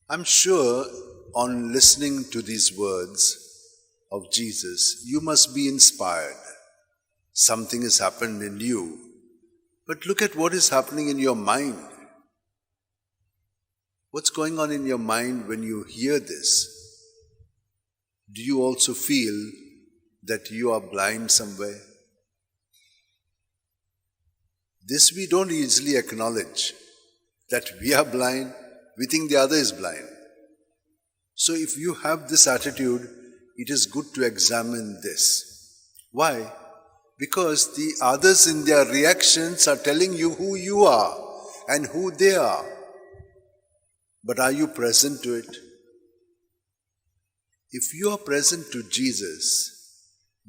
I'm sure on listening to these words of Jesus, you must be inspired. Something has happened in you. But look at what is happening in your mind. What's going on in your mind when you hear this? Do you also feel that you are blind somewhere? This we don't easily acknowledge, that we are blind, we think the other is blind. So if you have this attitude, it is good to examine this. Why? Because the others in their reactions are telling you who you are and who they are. But are you present to it? If you are present to Jesus,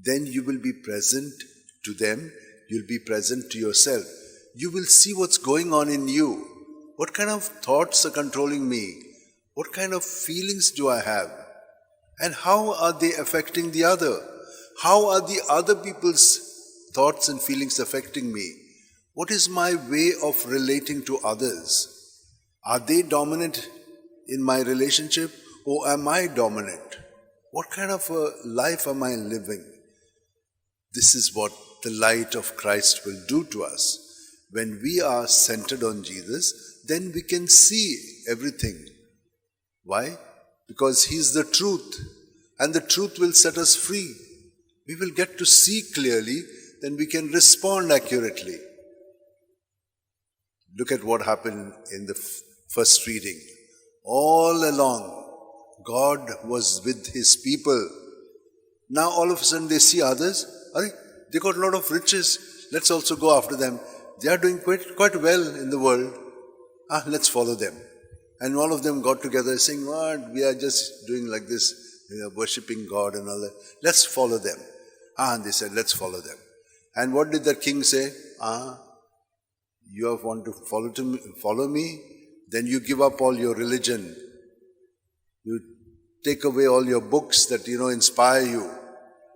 then you will be present to them, you'll be present to yourself. You will see what's going on in you. What kind of thoughts are controlling me? What kind of feelings do I have? And how are they affecting the other? How are the other people's thoughts and feelings affecting me? What is my way of relating to others? Are they dominant in my relationship, or am I dominant? What kind of a life am I living? This is what the light of Christ will do to us. When we are centered on Jesus, then we can see everything. Why? Because He is the truth, and the truth will set us free. We will get to see clearly, then we can respond accurately. Look at what happened in the first reading. All along, God was with His people. Now all of a sudden they see others. They got a lot of riches. Let's also go after them. They are doing quite well in the world. Let's follow them. And all of them got together saying, "What? We are just doing like this. We are worshipping God and all that. Let's follow them." And they said, "Let's follow them." And what did the king say? You want to follow me? Then you give up all your religion. You take away all your books that inspire you.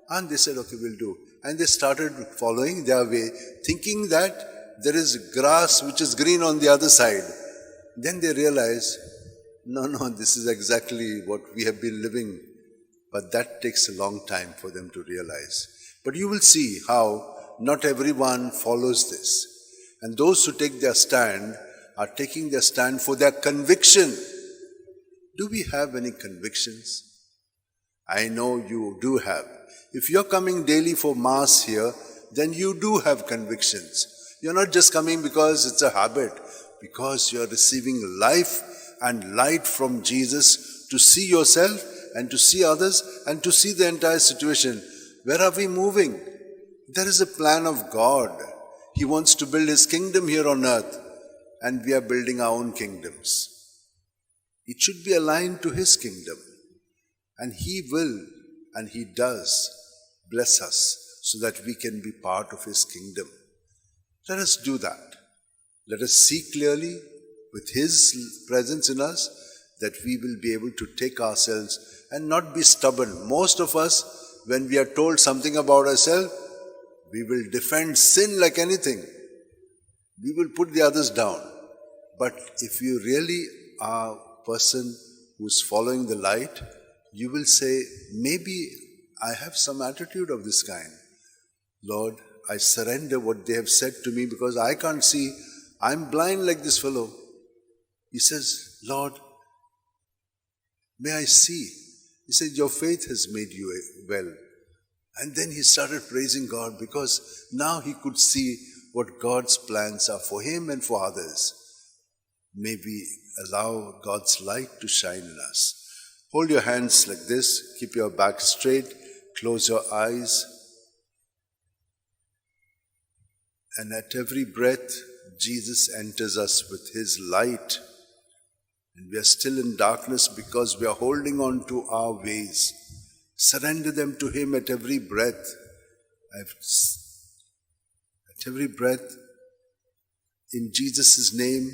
And they said, "Okay, we'll do." And they started following their way, thinking that there is grass which is green on the other side. Then they realize, no, this is exactly what we have been living. But that takes a long time for them to realize. But you will see how not everyone follows this. And those who take their stand are taking their stand for their conviction. Do we have any convictions? I know you do have. If you're coming daily for Mass here, then you do have convictions. You're not just coming because it's a habit, because you're receiving life and light from Jesus to see yourself and to see others and to see the entire situation. Where are we moving? There is a plan of God. He wants to build His kingdom here on earth, and we are building our own kingdoms. It should be aligned to His kingdom, and He will, and He does, bless us so that we can be part of His kingdom. Let us do that. Let us see clearly with His presence in us that we will be able to take ourselves and not be stubborn. Most of us, when we are told something about ourselves, we will defend sin like anything. We will put the others down. But if you really are a person who is following the light, you will say, maybe I have some attitude of this kind. Lord, I surrender what they have said to me because I can't see. I'm blind like this fellow. He says, Lord, may I see? He said, your faith has made you well. And then he started praising God because now he could see what God's plans are for him and for others. May we allow God's light to shine in us. Hold your hands like this. Keep your back straight. Close your eyes. And at every breath, Jesus enters us with His light. And we are still in darkness because we are holding on to our ways. Surrender them to Him at every breath. At every breath, in Jesus' name,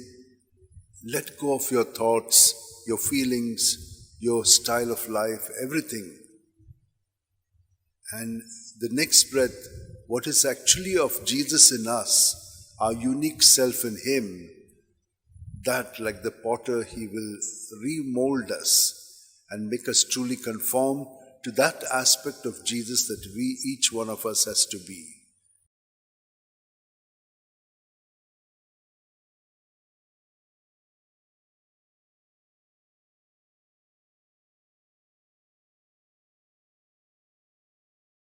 let go of your thoughts, your feelings, your style of life, everything. And the next breath, what is actually of Jesus in us, our unique self in Him, that like the potter, he will remold us and make us truly conform to that aspect of Jesus that we, each one of us, has to be.